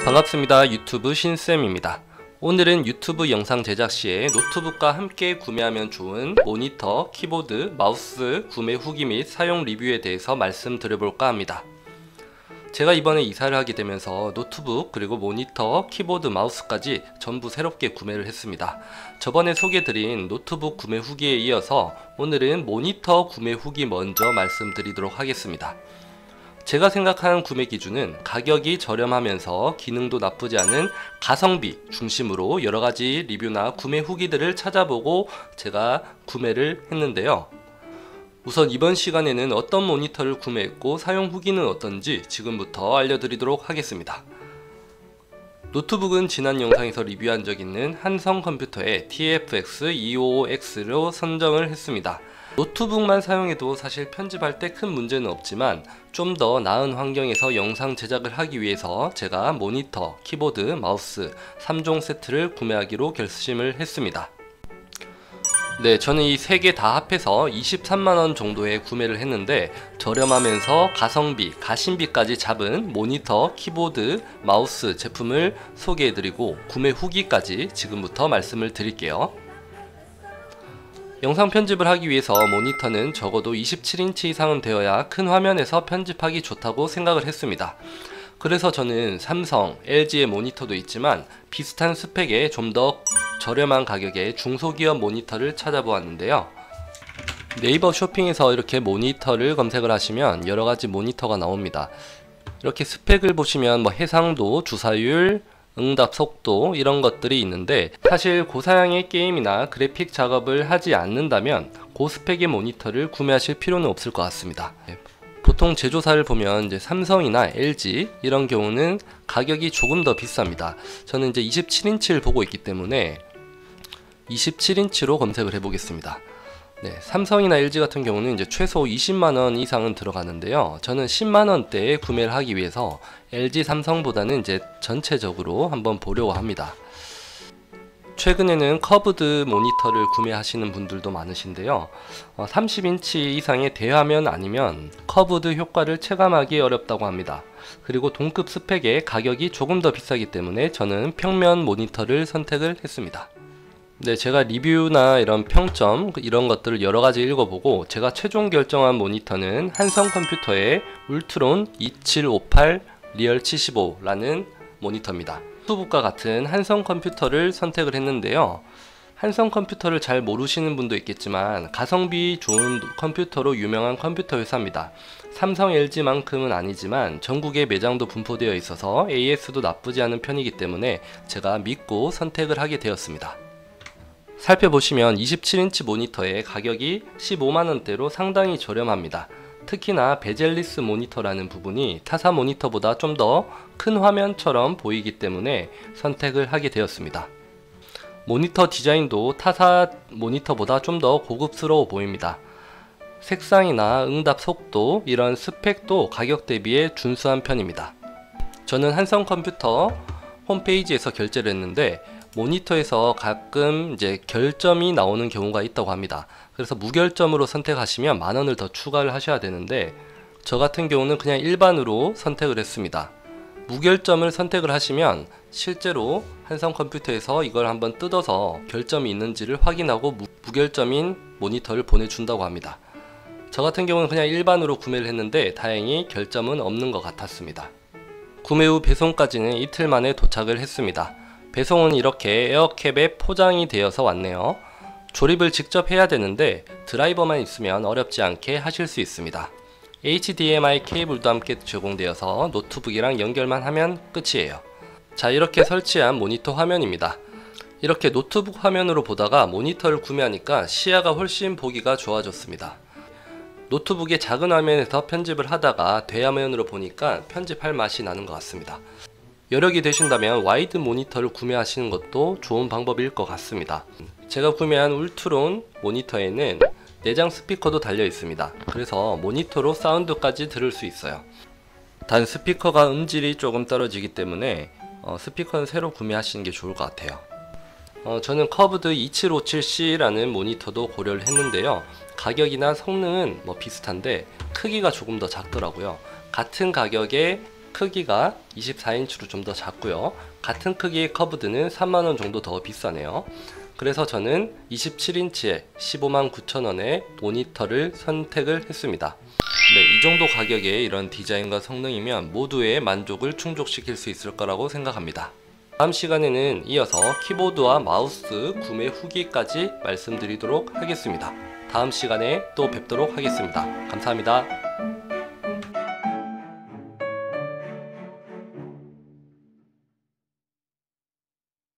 반갑습니다. 유튜브 신쌤입니다. 오늘은 유튜브 영상 제작 시에 노트북과 함께 구매하면 좋은 모니터, 키보드, 마우스 구매 후기 및 사용 리뷰에 대해서 말씀드려볼까 합니다. 제가 이번에 이사를 하게 되면서 노트북 그리고 모니터, 키보드, 마우스까지 전부 새롭게 구매를 했습니다. 저번에 소개드린 노트북 구매 후기에 이어서 오늘은 모니터 구매 후기 먼저 말씀드리도록 하겠습니다. 제가 생각하는 구매 기준은 가격이 저렴하면서 기능도 나쁘지 않은 가성비 중심으로 여러가지 리뷰나 구매 후기들을 찾아보고 제가 구매를 했는데요. 우선 이번 시간에는 어떤 모니터를 구매했고 사용 후기는 어떤지 지금부터 알려드리도록 하겠습니다. 노트북은 지난 영상에서 리뷰한 적 있는 한성컴퓨터의 TFX255X로 선정을 했습니다. 노트북만 사용해도 사실 편집할 때 큰 문제는 없지만 좀 더 나은 환경에서 영상 제작을 하기 위해서 제가 모니터, 키보드, 마우스 3종 세트를 구매하기로 결심을 했습니다. 네, 저는 이 3개 다 합해서 23만원 정도에 구매를 했는데 저렴하면서 가성비, 가심비까지 잡은 모니터, 키보드, 마우스 제품을 소개해드리고 구매 후기까지 지금부터 말씀을 드릴게요. 영상 편집을 하기 위해서 모니터는 적어도 27인치 이상은 되어야 큰 화면에서 편집하기 좋다고 생각을 했습니다. 그래서 저는 삼성, LG의 모니터도 있지만 비슷한 스펙에 좀 더 저렴한 가격의 중소기업 모니터를 찾아보았는데요. 네이버 쇼핑에서 이렇게 모니터를 검색을 하시면 여러가지 모니터가 나옵니다. 이렇게 스펙을 보시면 해상도, 주사율, 응답 속도 이런 것들이 있는데 사실 고사양의 게임이나 그래픽 작업을 하지 않는다면 고스펙의 모니터를 구매하실 필요는 없을 것 같습니다. 보통 제조사를 보면 이제 삼성이나 LG 이런 경우는 가격이 조금 더 비쌉니다. 저는 이제 27인치를 보고 있기 때문에 27인치로 검색을 해보겠습니다. 네, 삼성이나 LG 같은 경우는 이제 최소 20만원 이상은 들어가는데요. 저는 10만원대에 구매를 하기 위해서 LG, 삼성보다는 이제 전체적으로 한번 보려고 합니다. 최근에는 커브드 모니터를 구매하시는 분들도 많으신데요. 30인치 이상의 대화면 아니면 커브드 효과를 체감하기 어렵다고 합니다. 그리고 동급 스펙의 가격이 조금 더 비싸기 때문에 저는 평면 모니터를 선택을 했습니다. 네, 제가 리뷰나 이런 평점 이런 것들을 여러가지 읽어보고 제가 최종 결정한 모니터는 한성컴퓨터의 울트론 2758 리얼 75라는 모니터입니다. 노트북과 같은 한성컴퓨터를 선택을 했는데요. 한성컴퓨터를 잘 모르시는 분도 있겠지만 가성비 좋은 컴퓨터로 유명한 컴퓨터 회사입니다. 삼성, LG만큼은 아니지만 전국에 매장도 분포되어 있어서 AS도 나쁘지 않은 편이기 때문에 제가 믿고 선택을 하게 되었습니다. 살펴보시면 27인치 모니터의 가격이 15만원대로 상당히 저렴합니다. 특히나 베젤리스 모니터라는 부분이 타사 모니터보다 좀 더 큰 화면처럼 보이기 때문에 선택을 하게 되었습니다. 모니터 디자인도 타사 모니터보다 좀 더 고급스러워 보입니다. 색상이나 응답 속도 이런 스펙도 가격 대비에 준수한 편입니다. 저는 한성컴퓨터 홈페이지에서 결제를 했는데 모니터에서 가끔 이제 결점이 나오는 경우가 있다고 합니다. 그래서 무결점으로 선택하시면 만원을 더 추가를 하셔야 되는데 저 같은 경우는 그냥 일반으로 선택을 했습니다. 무결점을 선택을 하시면 실제로 한성컴퓨터에서 이걸 한번 뜯어서 결점이 있는지를 확인하고 무결점인 모니터를 보내준다고 합니다. 저 같은 경우는 그냥 일반으로 구매를 했는데 다행히 결점은 없는 것 같았습니다. 구매 후 배송까지는 이틀 만에 도착을 했습니다. 배송은 이렇게 에어캡에 포장이 되어서 왔네요. 조립을 직접 해야 되는데 드라이버만 있으면 어렵지 않게 하실 수 있습니다. HDMI 케이블도 함께 제공되어서 노트북이랑 연결만 하면 끝이에요. 자, 이렇게 설치한 모니터 화면입니다. 이렇게 노트북 화면으로 보다가 모니터를 구매하니까 시야가 훨씬 보기가 좋아졌습니다. 노트북의 작은 화면에서 편집을 하다가 대화면으로 보니까 편집할 맛이 나는 것 같습니다. 여력이 되신다면 와이드 모니터를 구매하시는 것도 좋은 방법일 것 같습니다. 제가 구매한 울트론 모니터에는 내장 스피커도 달려 있습니다. 그래서 모니터로 사운드까지 들을 수 있어요. 단 스피커가 음질이 조금 떨어지기 때문에 스피커는 새로 구매하시는 게 좋을 것 같아요. 저는 커브드 2757C라는 모니터도 고려를 했는데요. 가격이나 성능은 비슷한데 크기가 조금 더 작더라고요. 같은 가격에 크기가 24인치로 좀 더 작고요. 같은 크기의 커브드는 3만원 정도 더 비싸네요. 그래서 저는 27인치에 159,000원의 모니터를 선택을 했습니다. 네, 이 정도 가격에 이런 디자인과 성능이면 모두의 만족을 충족시킬 수 있을 거라고 생각합니다. 다음 시간에는 이어서 키보드와 마우스 구매 후기까지 말씀드리도록 하겠습니다. 다음 시간에 또 뵙도록 하겠습니다. 감사합니다.